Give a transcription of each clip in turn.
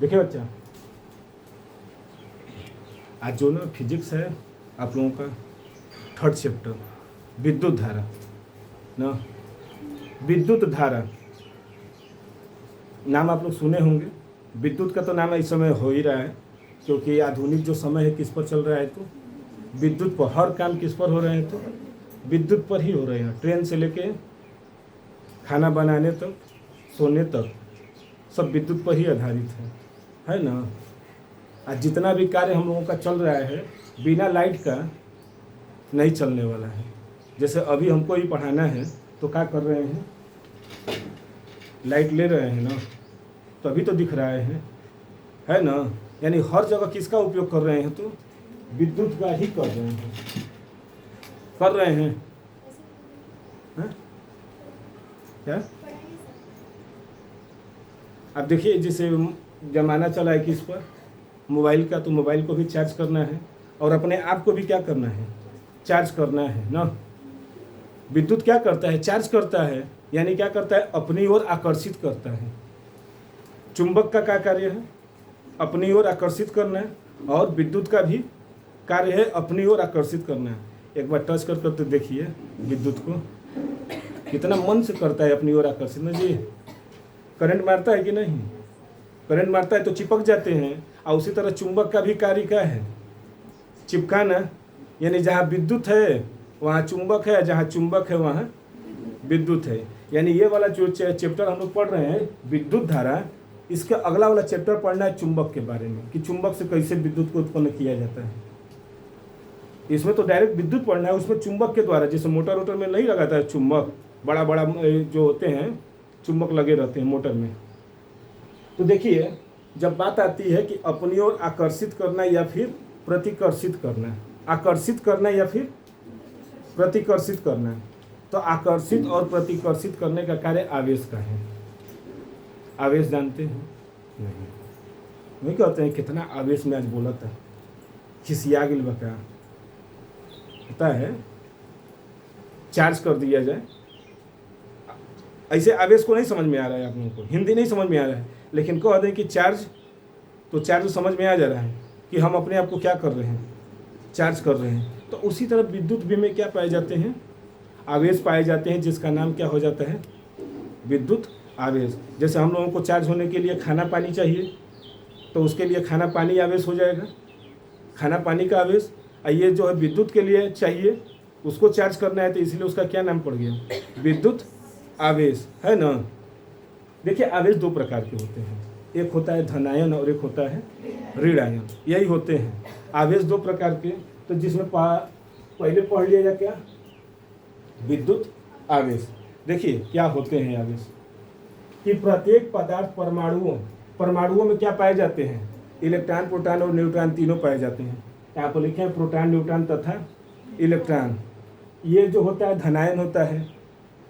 देखिए बच्चा, आज जो ना फिजिक्स है आप लोगों का 3rd चैप्टर, विद्युत धारा ना, विद्युत धारा नाम आप लोग सुने होंगे। विद्युत का तो नाम इस समय हो ही रहा है, क्योंकि आधुनिक जो समय है किस पर चल रहा है, तो विद्युत पर। हर काम किस पर हो रहे हैं, तो विद्युत पर ही हो रहे हैं। ट्रेन से लेके खाना बनाने तक, सोने तक, सब विद्युत पर ही आधारित है ना। आज जितना भी कार्य हम लोगों का चल रहा है बिना लाइट का नहीं चलने वाला है। जैसे अभी हमको ही पढ़ाना है तो क्या कर रहे हैं, लाइट ले रहे हैं ना, तभी तो दिख रहा है ना। यानी हर जगह किसका उपयोग कर रहे हैं, तो विद्युत का ही कर रहे हैं हैं? क्या अब देखिए, जैसे ज़माना चला है किस पर, मोबाइल का, तो मोबाइल को भी चार्ज करना है और अपने आप को भी क्या करना है, चार्ज करना है ना। विद्युत क्या करता है, चार्ज करता है, यानी क्या करता है, अपनी ओर आकर्षित करता है। चुंबक का क्या कार्य है, अपनी ओर आकर्षित करना है, और विद्युत का भी कार्य है अपनी ओर आकर्षित करना है। एक बार टच कर करके देखिए विद्युत को, कितना मन से करता है अपनी ओर आकर्षित ना जी। करंट मारता है कि नहीं, करंट मारता है तो चिपक जाते हैं। और उसी तरह चुंबक का भी कार्य क्या है, चिपकाना। यानी जहाँ विद्युत है वहाँ चुंबक है, जहाँ चुंबक है वहाँ विद्युत है। यानी ये वाला जो चैप्टर हम लोग पढ़ रहे हैं विद्युत धारा, इसका अगला वाला चैप्टर पढ़ना है चुंबक के बारे में, कि चुंबक से कैसे विद्युत को उत्पन्न किया जाता है। इसमें तो डायरेक्ट विद्युत पढ़ना है, उसमें चुंबक के द्वारा, जैसे मोटर वोटर में नहीं लगाता है चुंबक, बड़ा बड़ा जो होते हैं चुंबक लगे रहते हैं मोटर में। तो देखिए, जब बात आती है कि अपनी ओर आकर्षित करना या फिर प्रतिकर्षित करना, आकर्षित करना या फिर प्रतिकर्षित करना, तो आकर्षित और प्रतिकर्षित करने का कार्य आवेश का है। आवेश जानते हैं? नहीं कहते हैं कितना आवेश में आज बोला था, खिसिया गिल बका, पता है, चार्ज कर दिया जाए। ऐसे आवेश को नहीं समझ में आ रहा है आप लोगों को, हिंदी नहीं समझ में आ रहा है, लेकिन कह दें कि चार्ज, तो चार्ज समझ में आ जा रहा है कि हम अपने आप को क्या कर रहे हैं, चार्ज कर रहे हैं। तो उसी तरह विद्युत भी में क्या पाए जाते हैं, आवेश पाए जाते हैं, जिसका नाम क्या हो जाता है, विद्युत आवेश। जैसे हम लोगों को चार्ज होने के लिए खाना पानी चाहिए, तो उसके लिए खाना पानी आवेश हो जाएगा, खाना पानी का आवेश। ये जो है विद्युत के लिए चाहिए, उसको चार्ज करना है, तो इसलिए उसका क्या नाम पड़ गया, विद्युत आवेश, है ना। देखिए, आवेश 2 प्रकार के होते हैं, एक होता है धनायन और एक होता है ऋणायन, यही होते हैं आवेश 2 प्रकार के। तो जिसमें पहले पढ़ लिया जाए क्या, विद्युत आवेश। देखिए क्या होते हैं आवेश, कि प्रत्येक पदार्थ परमाणुओं में क्या पाए जाते हैं, इलेक्ट्रॉन, प्रोटॉन और न्यूट्रॉन तीनों पाए जाते हैं। यहाँ पर लिखे हैं प्रोटॉन, न्यूट्रॉन तथा इलेक्ट्रॉन। ये जो होता है धनायन होता है,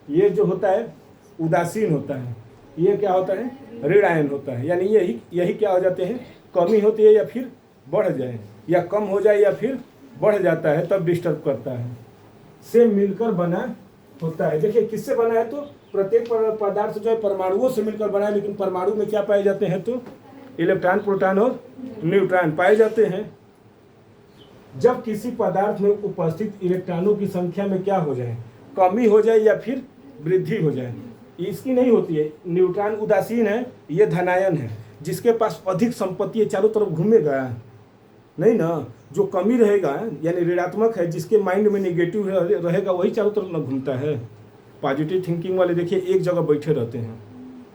ये जो होता है उदासीन होता है, ये क्या होता है, ऋणायन होता है। यानी यही क्या हो जाते हैं, कमी होती है या फिर बढ़ जाए, या कम हो जाए या फिर बढ़ जाता है, तब डिस्टर्ब करता है, से मिलकर बना होता है। देखिए किससे बना है, तो प्रत्येक पदार्थ जो है परमाणुओं से मिलकर बना है, लेकिन परमाणु में क्या पाए जाते हैं, तो इलेक्ट्रॉन, प्रोटॉन और न्यूट्रॉन पाए जाते हैं। जब किसी पदार्थ में उपस्थित इलेक्ट्रॉनों की संख्या में क्या हो जाए, कमी हो जाए या फिर वृद्धि हो जाए, इसकी नहीं होती है। न्यूट्रॉन उदासीन है, ये धनायन है, जिसके पास अधिक संपत्ति है चारों तरफ घूमेगा नहीं ना। जो कमी रहेगा यानी ऋणात्मक है, जिसके माइंड में निगेटिव रहेगा, वही चारों तरफ ना घूमता है। पॉजिटिव थिंकिंग वाले देखिए एक जगह बैठे रहते हैं,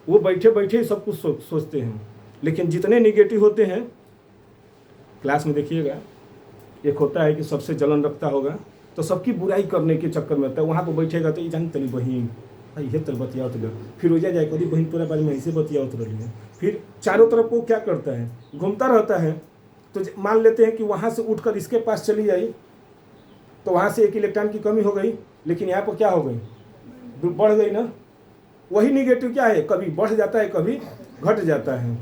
वो बैठे बैठे ही सब कुछ सोचते हैं। लेकिन जितने निगेटिव होते हैं, क्लास में देखिएगा, एक होता है कि सबसे जलन रखता होगा तो सबकी बुराई करने के चक्कर में होता है, वहाँ पर बैठेगा तो ये जान तनी बहन भाई ये तल बतियाओ तो, फिर हो जाए कभी बहन पूरा बारे में ऐसे बतियाओ तो रही है, फिर चारों तरफ वो क्या करता है, घूमता रहता है। तो मान लेते हैं कि वहाँ से उठकर इसके पास चली आई, तो वहाँ से एक इलेक्ट्रॉन की कमी हो गई, लेकिन यहाँ पर क्या हो गई, बढ़ गई ना। वही निगेटिव क्या है, कभी बढ़ जाता है कभी घट जाता है।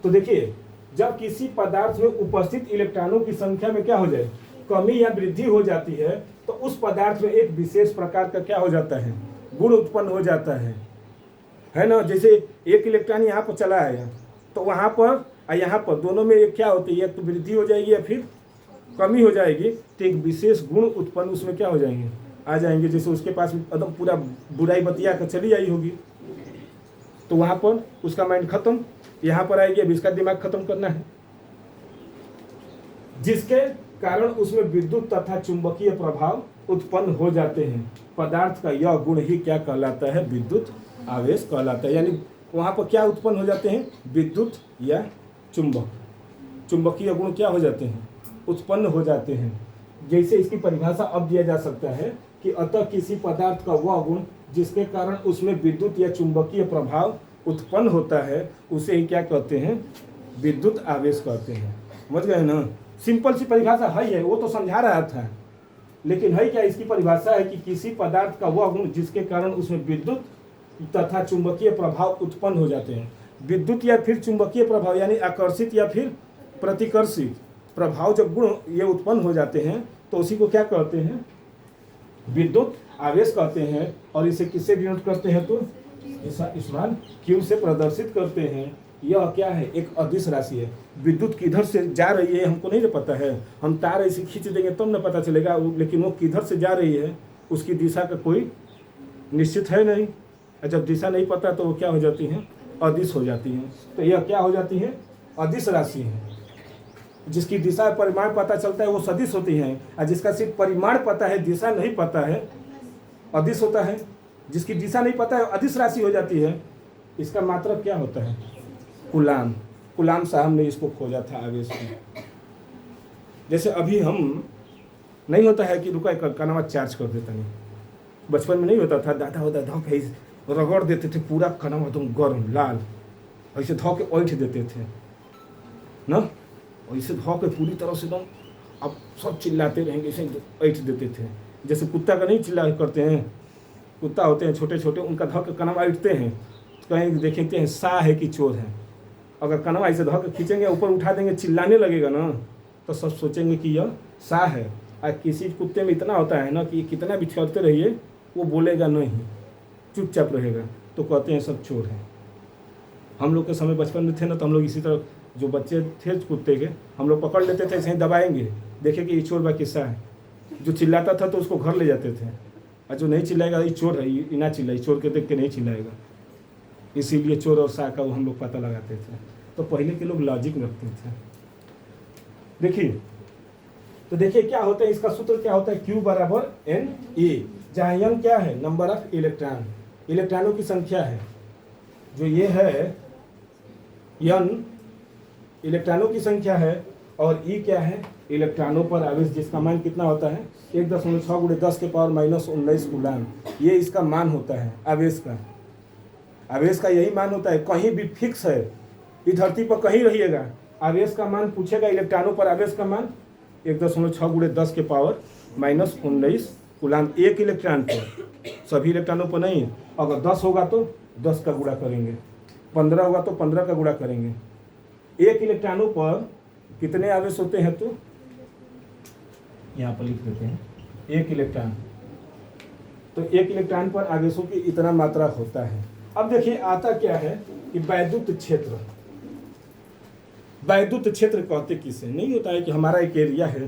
तो देखिए, जब किसी पदार्थ में उपस्थित इलेक्ट्रॉनों की संख्या में क्या हो जाए, कमी या वृद्धि हो जाती है, तो उस पदार्थ में एक विशेष प्रकार का क्या हो जाता है, गुण उत्पन्न हो जाता है ना। जैसे एक इलेक्ट्रॉन यहाँ पर चला आया, तो वहाँ पर और यहाँ पर दोनों में एक क्या होती है, या तो वृद्धि हो जाएगी या फिर कमी हो जाएगी। तो एक विशेष गुण उत्पन्न उसमें क्या हो जाएंगे, आ जाएंगे। जैसे उसके पास एकदम पूरा बुराई बतिया कर चली आई होगी, तो वहाँ पर उसका माइंड खत्म। यहाँ पर आएगी, अब इसका दिमाग खत्म करना है, जिसके कारण उसमें विद्युत तथा चुंबकीय प्रभाव उत्पन्न हो जाते हैं। पदार्थ का यह गुण ही क्या कहलाता है, विद्युत आवेश कहलाता है। यानी वहाँ पर क्या उत्पन्न हो जाते हैं, विद्युत या चुंबकीय गुण क्या हो जाते हैं, उत्पन्न हो जाते हैं। जैसे इसकी परिभाषा अब दिया जा सकता है कि अतः किसी पदार्थ का वह गुण जिसके कारण उसमें विद्युत या चुंबकीय प्रभाव उत्पन्न होता है, उसे ही क्या कहते हैं, विद्युत आवेश कहते हैं। समझ गए ना, सिंपल सी परिभाषा है, वो तो समझा रहा था, लेकिन है क्या, इसकी परिभाषा है कि किसी पदार्थ का वह गुण जिसके कारण उसमें विद्युत तथा चुंबकीय प्रभाव उत्पन्न हो जाते हैं। विद्युत या फिर चुंबकीय प्रभाव यानी आकर्षित या फिर प्रतिकर्षित प्रभाव जब गुण ये उत्पन्न हो जाते हैं तो उसी को क्या कहते हैं, विद्युत आवेश कहते हैं। और इसे किससे डिनोट करते हैं, तो स्मॉल क्यू से प्रदर्शित करते हैं। यह क्या है, एक अदिश राशि है। विद्युत किधर से जा रही है हमको नहीं पता है, हम तार ऐसे खींच देंगे तब न पता चलेगा, लेकिन वो किधर से जा रही है उसकी दिशा का कोई निश्चित है नहीं। जब दिशा नहीं पता तो वो क्या हो जाती हैं, अदिश हो जाती हैं। तो यह क्या हो जाती है, अदिश राशि है। जिसकी दिशा परिमाण पता चलता है वो सदिश होती है, और जिसका सिर्फ परिमाण पता है, दिशा नहीं पता है, अदिश होता है। जिसकी दिशा नहीं पता है अदिश राशि हो जाती है। इसका मात्रक क्या होता है, कूलाम। कूलाम साहब ने इसको खोजा था आवेश में। जैसे अभी हम नहीं होता है कि रुका कनवा चार्ज कर देता, नहीं बचपन में नहीं होता था, दादा होता धो रगड़ देते थे पूरा कनवा एकदम गर्म लाल, ऐसे धो के ऐंठ देते थे ना, ऐसे धो के पूरी तरह से एकदम, अब सब चिल्लाते रहेंगे, ऐसे ऐंठ देते थे। जैसे कुत्ता का नहीं चिल्ला करते हैं, कुत्ता होते हैं छोटे छोटे, उनका धो के कनवा ऐंठते हैं, तो कहीं देखेंगे हैं सा है कि चोर है। अगर कनवा ऐसे धो के खींचेंगे ऊपर उठा देंगे, चिल्लाने लगेगा ना, तो सब सोचेंगे कि यह सा है। और किसी कुत्ते में इतना होता है ना कि कितना भी छेड़ते रहिए वो बोलेगा नहीं, चुपचाप रहेगा, तो कहते हैं सब चोर हैं। हम लोग के समय बचपन में थे ना, तो हम लोग इसी तरह, जो बच्चे थे कुत्ते के, हम लोग पकड़ लेते थे, ऐसे ही दबाएंगे, देखे कि ये चोर बा किस्सा है। जो चिल्लाता था तो उसको घर ले जाते थे, और जो नहीं चिल्लाएगा ये चोर है, ये ना चिल्लाई, चोर के देख के नहीं चिल्लाएगा। इसीलिए चोर और सा का वो हम लोग पता लगाते थे। तो पहले के लोग लॉजिक रखते थे। देखिए, तो देखिए क्या होता है, इसका सूत्र क्या होता है, Q बराबर Na, जहाँ N क्या है, नंबर ऑफ इलेक्ट्रॉन, इलेक्ट्रॉनों की संख्या है। जो ये है N इलेक्ट्रॉनों की संख्या है, और E क्या है, इलेक्ट्रॉनों पर आवेश, जिसका मान कितना होता है, 1.6 × 10⁻⁻19 कूलाम। ये इसका मान होता है आवेश का। आवेश का यही मान होता है, कहीं भी फिक्स है, इस धरती पर कहीं रहिएगा, आवेश का मान पूछेगा, इलेक्ट्रॉनों पर आवेश का मान 1.6 × 10⁻⁻19 कूलाम। एक इलेक्ट्रॉन पर, सभी इलेक्ट्रॉनों पर नहीं। अगर 10 होगा तो 10 का गुणा करेंगे, 15 होगा तो 15 का गुणा करेंगे। एक इलेक्ट्रॉनों पर कितने आवेश होते हैं, तो यहाँ पर लिख देते हैं एक इलेक्ट्रॉन। तो एक इलेक्ट्रॉन पर आवेशों की इतना मात्रा होता है। अब देखिए आता क्या है कि वैद्युत क्षेत्र। वैद्युत क्षेत्र कहते किसे, नहीं होता है कि हमारा एक एरिया है,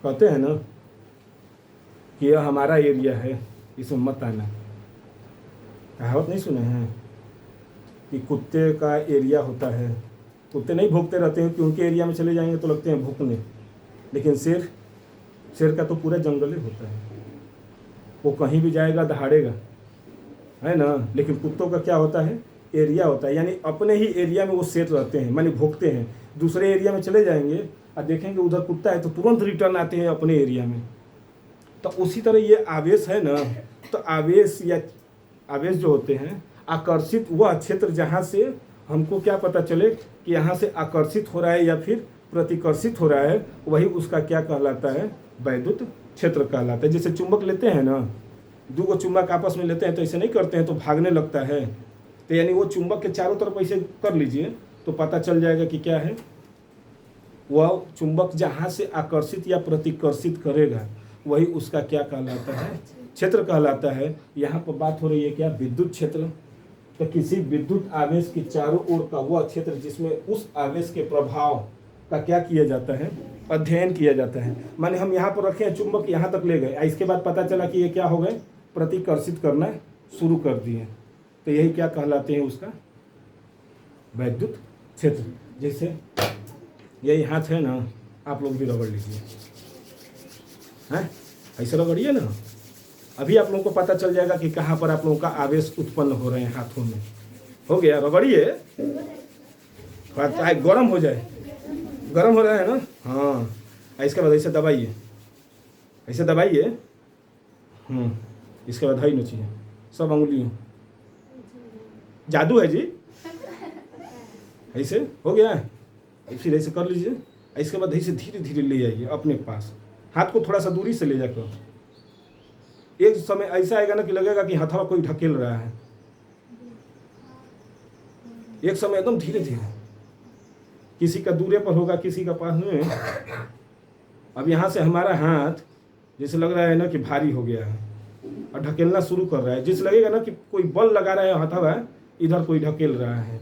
कहते हैं ना कि यह हमारा एरिया है, इसमें मत आना। कहावत नहीं सुने हैं कि कुत्ते का एरिया होता है, कुत्ते नहीं भौंकते रहते हैं कि उनके एरिया में चले जाएंगे तो लगते हैं भौंकने, लेकिन शेर का तो पूरा जंगल ही होता है, वो कहीं भी जाएगा दहाड़ेगा, है ना। लेकिन कुत्तों का क्या होता है, एरिया होता है, यानी अपने ही एरिया में वो शेर रहते हैं, मानी भौंकते हैं। दूसरे एरिया में चले जाएंगे और देखेंगे उधर कुत्ता है तो तुरंत रिटर्न आते हैं अपने एरिया में। तो उसी तरह ये आवेश है ना, तो आवेश या आवेश जो होते हैं, आकर्षित वह क्षेत्र जहाँ से हमको क्या पता चले कि यहाँ से आकर्षित हो रहा है या फिर प्रतिकर्षित हो रहा है, वही उसका क्या कहलाता है, वैद्युत क्षेत्र कहलाता है। जैसे चुंबक लेते हैं ना, दो गो चुंबक आपस में लेते हैं तो ऐसे नहीं करते हैं, तो भागने लगता है। तो यानी वो चुंबक के चारों तरफ ऐसे कर लीजिए तो पता चल जाएगा कि क्या है, वह चुंबक जहाँ से आकर्षित या प्रतिकर्षित करेगा वही उसका क्या कहलाता है, क्षेत्र कहलाता है। यहाँ पर बात हो रही है क्या, विद्युत क्षेत्र। तो किसी विद्युत आवेश के चारों ओर का वह क्षेत्र जिसमें उस आवेश के प्रभाव का क्या किया जाता है, अध्ययन किया जाता है। माने हम यहाँ पर रखे हैं चुंबक, यहाँ तक ले गए, इसके बाद पता चला कि ये क्या हो गए, प्रतिकर्षित करना शुरू कर दिए, तो यही क्या कहलाते हैं उसका, वैद्युत क्षेत्र। जैसे यही हाथ है ना, आप लोग भी रगड़ लीजिए, हैं ऐसे रगड़िए ना, अभी आप लोगों को पता चल जाएगा कि कहाँ पर आप लोगों का आवेश उत्पन्न हो रहे हैं हाथों में। हो गया, रगड़िए, चाहे गर्म हो जाए, गर्म हो रहा है ना, हाँ। इसके बाद ऐसे दबाइए, ऐसे दबाइए, इसके बाद हाई नचिए सब अंगुलियों, जादू है जी, ऐसे हो गया है। फिर ऐसे कर लीजिए, इसके बाद ऐसे धीरे धीरे ले जाइए अपने पास, हाथ को थोड़ा सा दूरी से ले जाकर। एक समय ऐसा आएगा ना कि लगेगा कि हथवा कोई ढकेल रहा है, एक समय एकदम धीरे धीरे, किसी का दूरे पर होगा, किसी का पास में। अब यहाँ से हमारा हाथ जैसे लग रहा है ना कि भारी हो गया है और ढकेलना शुरू कर रहा है, जिस लगेगा ना कि कोई बल लगा रहा है हथवा, इधर कोई ढकेल रहा है।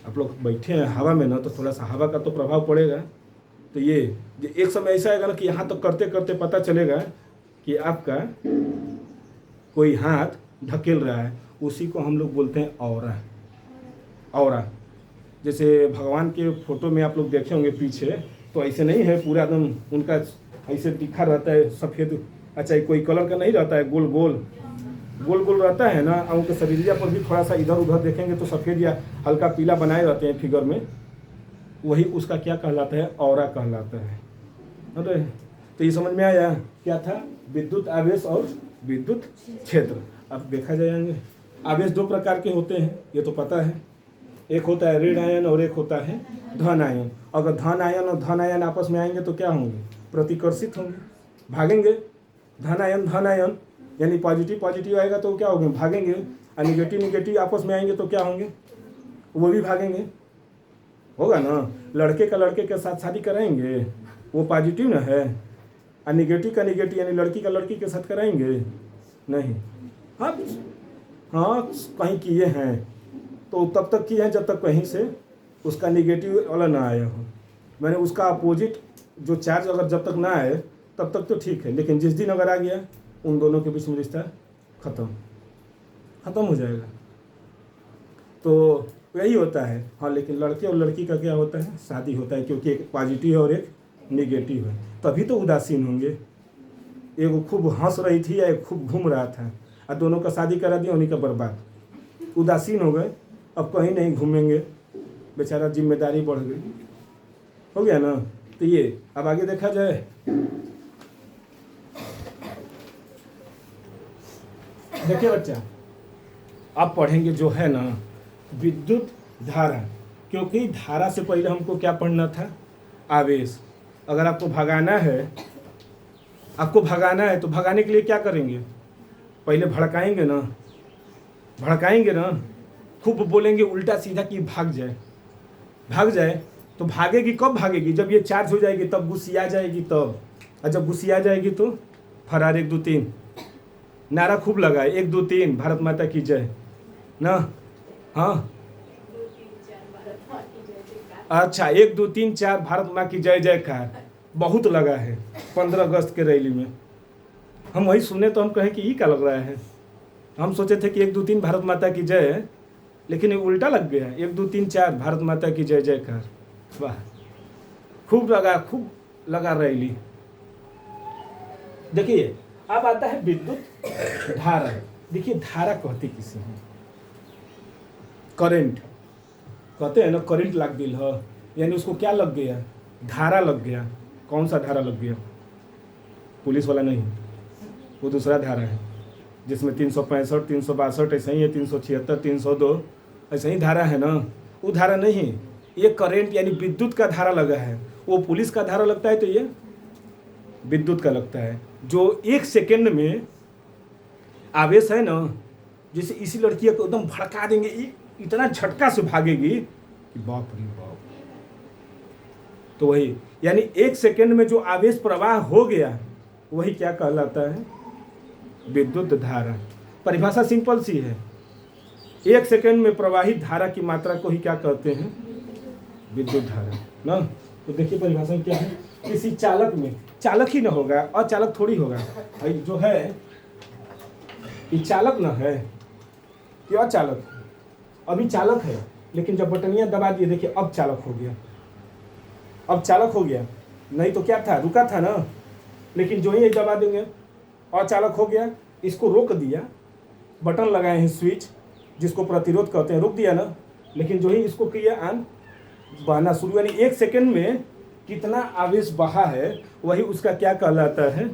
आप लोग बैठे हैं हवा में ना, तो थोड़ा सा हवा का तो प्रभाव पड़ेगा। तो ये एक समय ऐसा आएगा ना कि यहाँ तक करते करते पता चलेगा कि आपका कोई हाथ ढकेल रहा है, उसी को हम लोग बोलते हैं औरा। औरा जैसे भगवान के फोटो में आप लोग देखे होंगे पीछे, तो ऐसे नहीं है पूरा एकदम उनका ऐसे दिखा रहता है सफ़ेद, अच्छा कोई कलर का नहीं रहता है, गोल गोल गोल गोल रहता है ना। और उनके शरीरिया पर भी थोड़ा सा इधर उधर देखेंगे तो सफ़ेद या हल्का पीला बनाए रहते हैं फिगर में, वही उसका क्या कहलाता है, औरा कहलाता है। अरे तो ये समझ में आया क्या था, विद्युत आवेश और विद्युत क्षेत्र। अब देखा जाएंगे आवेश दो प्रकार के होते हैं, ये तो पता है, एक होता है ऋण आयन और एक होता है धन आयन। अगर धन आयन और धन आयन आपस में आएंगे तो क्या होंगे, प्रतिकर्षित होंगे, भागेंगे। धन आयन यानी पॉजिटिव पॉजिटिव आएगा तो क्या होंगे, भागेंगे। और निगेटिव निगेटिव आपस में आएंगे तो क्या होंगे, वो भी भागेंगे। होगा ना, लड़के का लड़के के साथ शादी कराएंगे, वो पॉजिटिव ना है, और निगेटिव का निगेटिव यानी लड़की का लड़की के साथ कराएंगे नहीं। हाँ हाँ कहीं किए हैं तो तब तक किए हैं जब तक कहीं से उसका निगेटिव वाला ना आया हो, मैंने उसका अपोजिट जो चार्ज अगर जब तक ना आए तब तक तो ठीक है, लेकिन जिस दिन अगर आ गया उन दोनों के बीच में रिश्ता खत्म हो जाएगा। तो यही होता है। हाँ लेकिन लड़के और लड़की का क्या होता है, शादी होता है, क्योंकि एक पॉजिटिव है और एक निगेटिव है, तभी तो उदासीन होंगे। एक खूब हंस रही थी या एक खूब घूम रहा था, और दोनों का शादी करा दिया, उन्हीं का बर्बाद, उदासीन हो गए, अब कहीं नहीं घूमेंगे, बेचारा जिम्मेदारी बढ़ गई। हो गया ना। तो ये अब आगे देखा जाए, देखिए बच्चा अब पढ़ेंगे जो है ना विद्युत धारा, क्योंकि धारा से पहले हमको क्या पढ़ना था, आवेश। अगर आपको भगाना है तो भगाने के लिए क्या करेंगे, पहले भड़काएंगे ना, खूब बोलेंगे उल्टा सीधा कि भाग जाए। तो भागेगी कब भागेगी, जब ये चार्ज हो जाएगी, तब गुस्सिया जाएगी तब, और जब गुस्सिया जाएगी तो फरार 1 2 3 नारा खूब लगाए, 1 2 3 भारत माता की जय ना। हाँ अच्छा 1 2 3 4 भारत माँ की जय जयकार बहुत लगा है 15 अगस्त के रैली में। हम वही सुने तो हम कहें कि ये क्या लग रहा है, हम सोचे थे कि 1 2 3 भारत माता की जय है, लेकिन ये उल्टा लग गया, 1 2 3 4 भारत माता की जय जयकार। वाह, खूब लगा रैली। देखिए अब आता है विद्युत धारा। देखिए धारा कहते किसे हैं, करंट कहते हैं ना, करंट लग दिल है, यानी उसको क्या लग गया, धारा लग गया। कौन सा धारा लग गया, पुलिस वाला नहीं, वो दूसरा धारा है जिसमें 365 362 ऐसा ही है, 376 302 ऐसा ही धारा है ना, वो धारा नहीं, ये करंट यानी विद्युत का धारा लगा है। वो पुलिस का धारा लगता है तो ये विद्युत का लगता है, जो 1 सेकेंड में आवेश है ना, जैसे इसी लड़की को एकदम भड़का देंगे, इतना झटका से भागेगी कि बाप रे बाप। तो वही यानी 1 सेकेंड में जो आवेश प्रवाह हो गया वही क्या कहलाता है, विद्युत धारा। परिभाषा सिंपल सी है, 1 सेकेंड में प्रवाहित धारा की मात्रा को ही क्या कहते हैं? विद्युत धारा ना। तो देखिए परिभाषा क्या है, किसी चालक में, चालक ही ना होगा, अचालक थोड़ी होगा भाई, जो है ये चालक ना है कि अचालक? अभी चालक है, लेकिन जब बटनियां दबा दिए देखिए अब चालक हो गया, अब चालक हो गया। नहीं तो क्या था, रुका था ना, लेकिन जो ही दबा देंगे अचालक हो गया। इसको रोक दिया, बटन लगाए हैं स्विच जिसको प्रतिरोध कहते हैं, रोक दिया ना, लेकिन जो ही इसको किया ऑन, बहना शुरू, यानी 1 सेकेंड में कितना आवेश बहा है वही उसका क्या कहलाता है?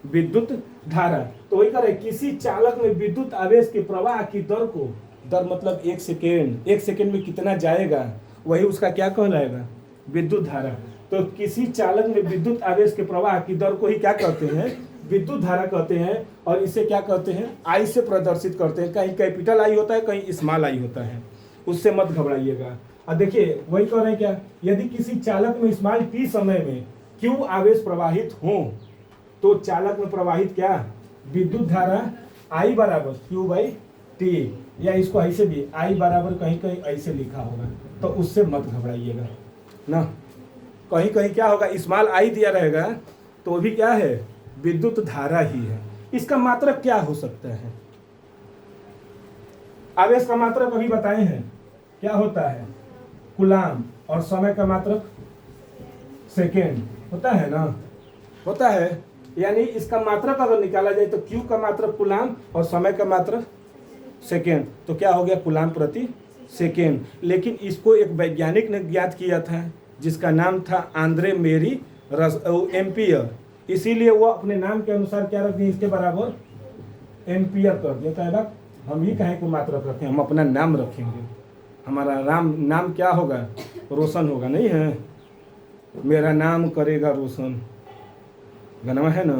विद्युत धारा। तो वही कह रहे किसी चालक में विद्युत आवेश के प्रवाह की दर को, दर मतलब 1 सेकेंड, 1 सेकेंड में कितना जाएगा वही उसका क्या कहलाएगा? विद्युत धारा। तो किसी चालक में विद्युत आवेश के प्रवाह की दर को ही क्या कहते हैं? विद्युत धारा कहते हैं। और इसे क्या कहते हैं? आई से प्रदर्शित करते हैं। कहीं कैपिटल आई होता है, कहीं स्मॉल आई होता है, उससे मत घबराइएगा। और देखिए वही कह रहे हैं क्या, यदि किसी चालक में स्मॉल टी समय में क्यू आवेश प्रवाहित हो तो चालक में प्रवाहित क्या? विद्युत धारा आई बराबर क्यू बाई टी, या इसको ऐसे भी आई बराबर कहीं कहीं ऐसे लिखा होगा, तो उससे मत घबराइएगा ना। कहीं कहीं क्या होगा, स्मॉल आई दिया रहेगा तो भी क्या है? विद्युत धारा ही है। इसका मात्रक क्या हो सकता है? आवेश का मात्रक अभी बताए हैं क्या होता है? कूलाम। और समय का मात्रक सेकेंड होता है ना, होता है। यानी इसका मात्रक अगर निकाला जाए तो क्यू का मात्रक कूलाम और समय का मात्रक सेकेंड, तो क्या हो गया? कूलाम प्रति सेकेंड। लेकिन इसको एक वैज्ञानिक ने ज्ञात किया था जिसका नाम था आंद्रे मेरी एम्पियर, इसीलिए वो अपने नाम के अनुसार क्या रख दिए? इसके बराबर एम्पियर कर दिया। कहेगा हम ही कहें को मात्रक रखें, हम अपना नाम रखेंगे, हमारा नाम क्या होगा? रोशन होगा, नहीं है? मेरा नाम करेगा रोशन, गाना है ना।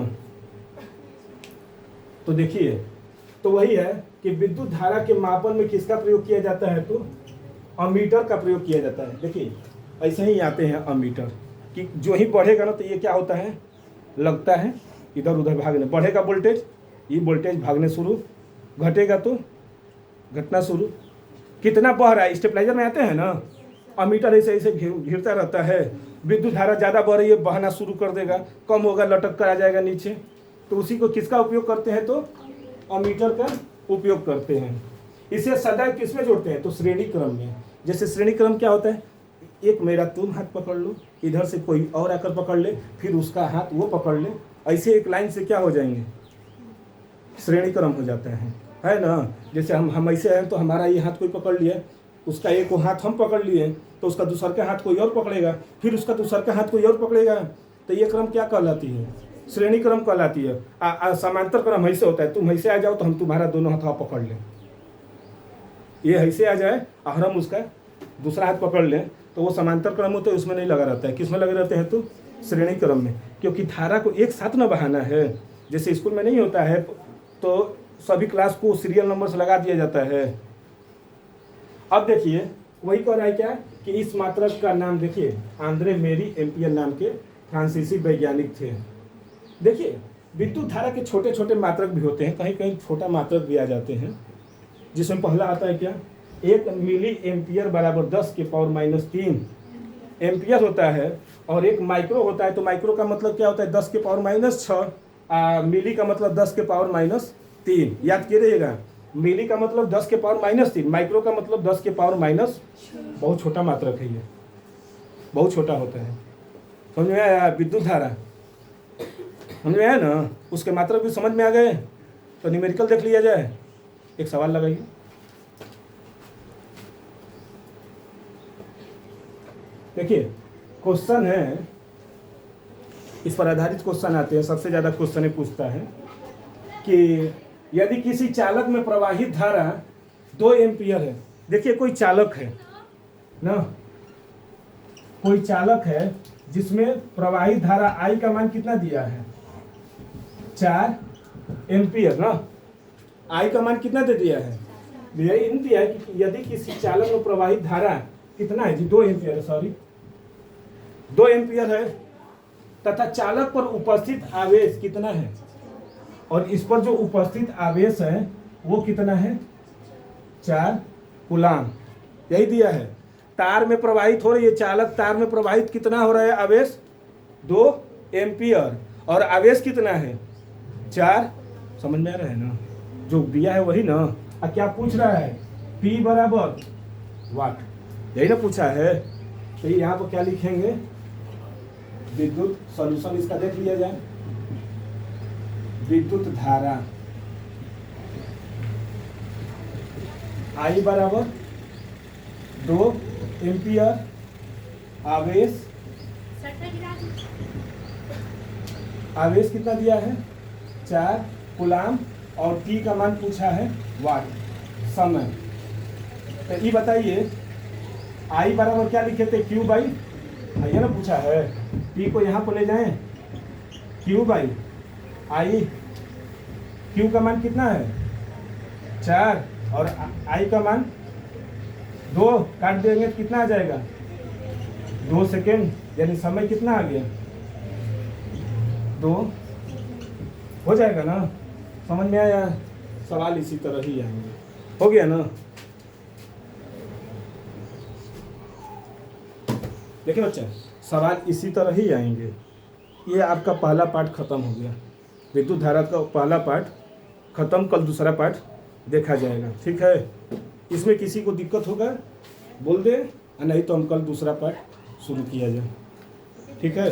तो देखिए, तो वही है कि विद्युत धारा के मापन में किसका प्रयोग किया जाता है? तो अमीटर का प्रयोग किया जाता है। देखिए ऐसे ही आते हैं अमीटर कि जो ही बढ़ेगा ना तो ये क्या होता है? लगता है इधर उधर भागने, बढ़ेगा वोल्टेज, ये वोल्टेज भागने शुरू, घटेगा तो घटना शुरू। कितना बह रहा है? स्टेबलाइजर में आते हैं ना, अमीटर ऐसे ऐसे घिरता रहता है। विद्युत धारा ज़्यादा बढ़ रही है, बहना शुरू कर देगा, कम होगा लटक कर आ जाएगा नीचे। तो उसी को किसका उपयोग करते हैं? तो अमीटर का उपयोग करते हैं। इसे सदैव किस में जोड़ते हैं? तो श्रेणी क्रम में। जैसे श्रेणी क्रम क्या होता है? एक मेरा तुम हाथ पकड़ लो, इधर से कोई और आकर पकड़ ले, फिर उसका हाथ वो पकड़ ले, ऐसे एक लाइन से क्या हो जाएंगे? श्रेणी क्रम हो जाता है ना। जैसे हम ऐसे हैं तो हमारा ये हाथ कोई पकड़ लिया, उसका एक हाथ हम पकड़ लिए तो उसका दूसर का हाथ कोई और पकड़ेगा, फिर उसका दूसर का हाथ कोई और पकड़ेगा। तो ये क्रम क्या कहलाती है? श्रेणी क्रम कहलाती है। समांतर क्रम ऐसे होता है, तुम ऐसे आ जाओ तो हम तुम्हारा दोनों हाथ पकड़ लें, ये ऐसे आ जाए और हम उसका दूसरा हाथ पकड़ लें, तो वो समांतर क्रम होता है, उसमें नहीं लगा रहता है। किस में लगे रहते हैं? तो श्रेणी क्रम में। क्योंकि धारा को एक साथ न बहाना है, जैसे स्कूल में नहीं होता है तो सभी क्लास को सीरियल नंबर से लगा दिया जाता है। अब देखिए वही कह रहा है क्या कि इस मात्रक का नाम देखिए, आंद्रे मेरी एम्पियर नाम के फ्रांसीसी वैज्ञानिक थे। देखिए विद्युत धारा के छोटे छोटे मात्रक भी होते हैं, कहीं कहीं छोटा मात्रक भी आ जाते हैं, जिसमें पहला आता है क्या? 1 मिली एम्पियर बराबर 10 के पावर -3 एम्पियर होता है। और एक माइक्रो होता है, तो माइक्रो का मतलब क्या होता है? 10 के पावर -6। मिली का मतलब 10 के पावर -3। याद किए रहिएगा, मिली का मतलब 10 के पावर -3, माइक्रो का मतलब 10 के पावर माइनस। बहुत छोटा मात्रक है ये, बहुत छोटा होता है। समझ में आया? विद्युत धारा समझ में आया ना? उसके मात्रक भी समझ में आ गए तो न्यूमेरिकल देख लिया जाए। एक सवाल लगाइए। देखिए क्वेश्चन है, इस पर आधारित क्वेश्चन आते हैं, सबसे ज़्यादा क्वेश्चन पूछता है कि यदि किसी चालक में प्रवाहित धारा 2 एम्पियर है। देखिए कोई चालक है ना, कोई चालक है जिसमें प्रवाहित धारा आई का मान कितना दिया है? 4 एम्पियर ना। आई का मान कितना दे दिया है? यही दिया है कि यदि किसी चालक में प्रवाहित धारा कितना है जी? 2 एम्पियर है, सॉरी 2 एम्पियर है, तथा चालक पर उपस्थित आवेश कितना है? और इस पर जो उपस्थित आवेश है वो कितना है? 4 कूलाम, यही दिया है। तार में प्रवाहित हो रही है, चालक तार में प्रवाहित कितना हो रहा है आवेश, 2 एम्पियर, और आवेश कितना है 4। समझ में आ रहा है ना, जो दिया है वही ना। अब क्या पूछ रहा है, P बराबर वाट, यही ना पूछा है। तो यहाँ पर क्या लिखेंगे, विद्युत सॉल्यूशन इसका देख लिया जाए। विद्युत धारा I बराबर 2 एम्पियर, आवेश कितना दिया है 4 कूलाम, और T का मान पूछा है वाट, समय। तो ये बताइए I बराबर क्या लिखे थे, Q बाई, ये ना पूछा है। P को यहाँ पर ले जाएं, Q बाई I, Q का मान कितना है 4, और I का मान 2, काट देंगे तो कितना आ जाएगा 2 सेकेंड, यानी समय कितना आ गया 2 हो जाएगा ना। समझ में आया, सवाल इसी तरह ही आएंगे, हो गया ना। देखिए बच्चा, सवाल इसी तरह ही आएंगे। ये आपका पहला पार्ट खत्म हो गया, विद्युत धारा का पहला पार्ट खत्म, कल दूसरा पार्ट देखा जाएगा, ठीक है। इसमें किसी को दिक्कत होगा बोल दे, नहीं तो हम कल दूसरा पार्ट शुरू किया जाए, ठीक है।